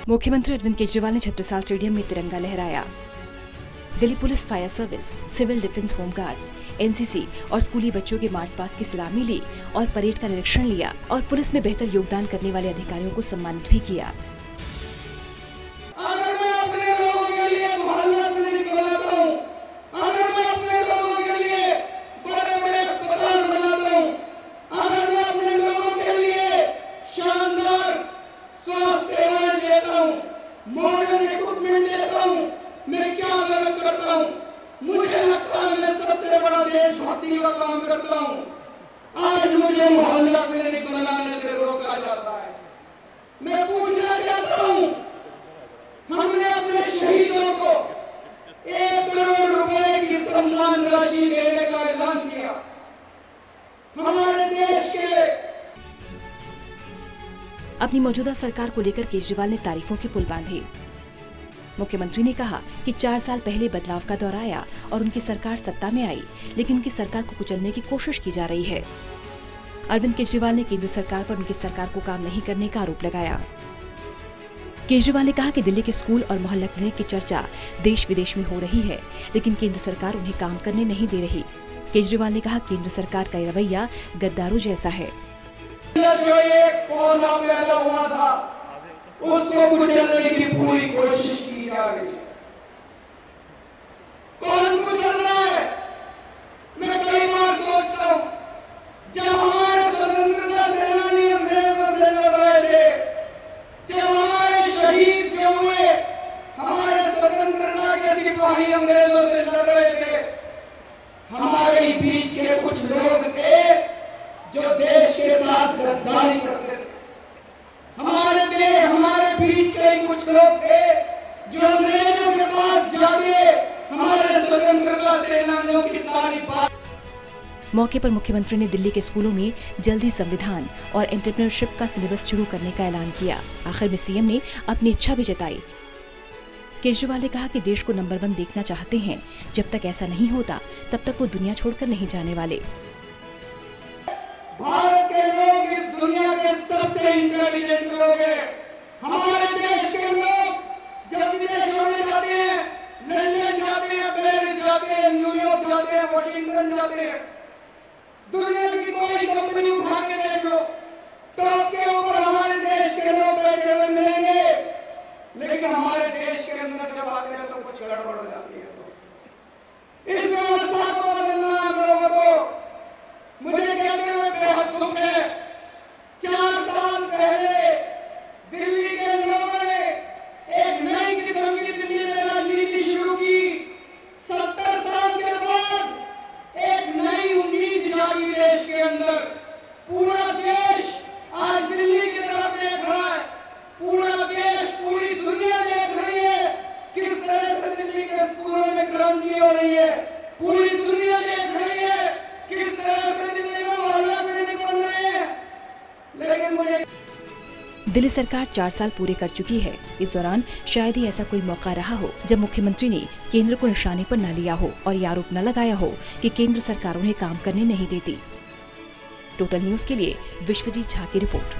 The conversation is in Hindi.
मुख्यमंत्री अरविंद केजरीवाल ने छत्रसाल स्टेडियम में तिरंगा लहराया। Delhi police, fire service, civil defence, home guards, NCC और स्कूली बच्चों के मार्च पास्ट की सलामी ली और परेड का निरीक्षण लिया और पुलिस में बेहतर योगदान करने वाले अधिकारियों को सम्मानित भी किया। मॉडर्न इक्विपमेंट देता हूं, मैं क्या गलत करता हूं? मुझे लगता है मैं सबसे बड़ा देशभक्ति का काम करता हूं। आज मुझे मोहल्ला क्लिनिक बनाने से रोका जाता है। मैं पूछना चाहता हूं, हमने अपने शहीदों को 1 करोड़ रुपए की सम्मान राशि देने का ऐलान किया। हमारे देश के अपनी मौजूदा सरकार को लेकर केजरीवाल ने तारीफों के पुल बांधे। मुख्यमंत्री ने कहा कि 4 साल पहले बदलाव का दौर आया और उनकी सरकार सत्ता में आई, लेकिन उनकी सरकार को कुचलने की कोशिश की जा रही है। अरविंद केजरीवाल ने केंद्र सरकार पर उनकी सरकार को काम नहीं करने का आरोप लगाया। केजरीवाल ने कहा कि दिल्ली के स्कूल और मोहल्ला क्लिनिक की चर्चा देश विदेश में हो रही है, लेकिन केंद्र सरकार उन्हें काम करने नहीं दे रही। केजरीवाल ने कहा केंद्र सरकार का रवैया गद्दारों जैसा है। जो एक पौधा पैदा हुआ था, उसको कुचलने की पूरी कोशिश की जा रही है। कौन कुचल रहा है? मैं कई बार सोचता हूं, जब हमारे स्वतंत्रता सेनानी अंग्रेजों से लड़ रहे थे, जब हमारे शहीद जो हुए, हमारे स्वतंत्रता के सिपाही अंग्रेजों से लड़ रहे थे, हमारे बीच के कुछ लोग थे जो देश के साथ गद्दारी करते थे। हमारे बीच के कुछ लोग थे जो अंग्रेजों के पास जाके हमारे स्वतंत्रता सेनानियों की सारी बात। मौके पर मुख्यमंत्री ने दिल्ली के स्कूलों में जल्दी संविधान और एंटरप्रेन्योरशिप का सिलेबस शुरू करने का ऐलान किया। आखिर में सीएम ने अपनी इच्छा भी जताई। केजरीवाल ने कहा कि देश को नंबर 1 देखना चाहते हैं। जब तक ऐसा नहीं होता, तब तक वो दुनिया छोड़कर नहीं जाने वाले। भारत के लोग इस दुनिया के सबसे इंटेलिजेंट लोग हैं। हमारे देश के लोग जब विदेशों में जाते हैं, लंदन जाते हैं, पेरिस जाते हैं, न्यूयॉर्क जाते हैं, वाशिंगटन जाते हैं, दुनिया की कोई कंपनी उठा के देख लो, टॉप के ऊपर हमारे देश के लोग बैठे हुए मिलेंगे, लेकिन हमारे देश के अंदर जब आते हैं तो कुछ गड़बड़ हो जाती है। दोस्तों, इस व्यवस्था को बदलना हम लोगों को, मुझे कहते हुए बेहद दुख है। 4 साल पहले दिल्ली के लोगों ने एक नई किस्म की दिल्ली में राजनीति शुरू की। 70 साल के बाद एक नई उम्मीद जागी देश के अंदर। पूरा देश आज दिल्ली की तरफ देख रहा है। पूरा देश, पूरी दुनिया देख रही है किस तरह से दिल्ली के स्कूलों में क्रांति हो रही है। पूरी दुनिया देख रही है किस तरह से दिल्ली में मोहल्ला क्लिनिक बन रहे हैं। लेकिन मुझे दिल्ली सरकार 4 साल पूरे कर चुकी है। इस दौरान शायद ही ऐसा कोई मौका रहा हो जब मुख्यमंत्री ने केंद्र को निशाने पर न लिया हो और ये आरोप न लगाया हो कि केंद्र सरकार उन्हें काम करने नहीं देती। टोटल न्यूज के लिए विश्वजीत झा की रिपोर्ट।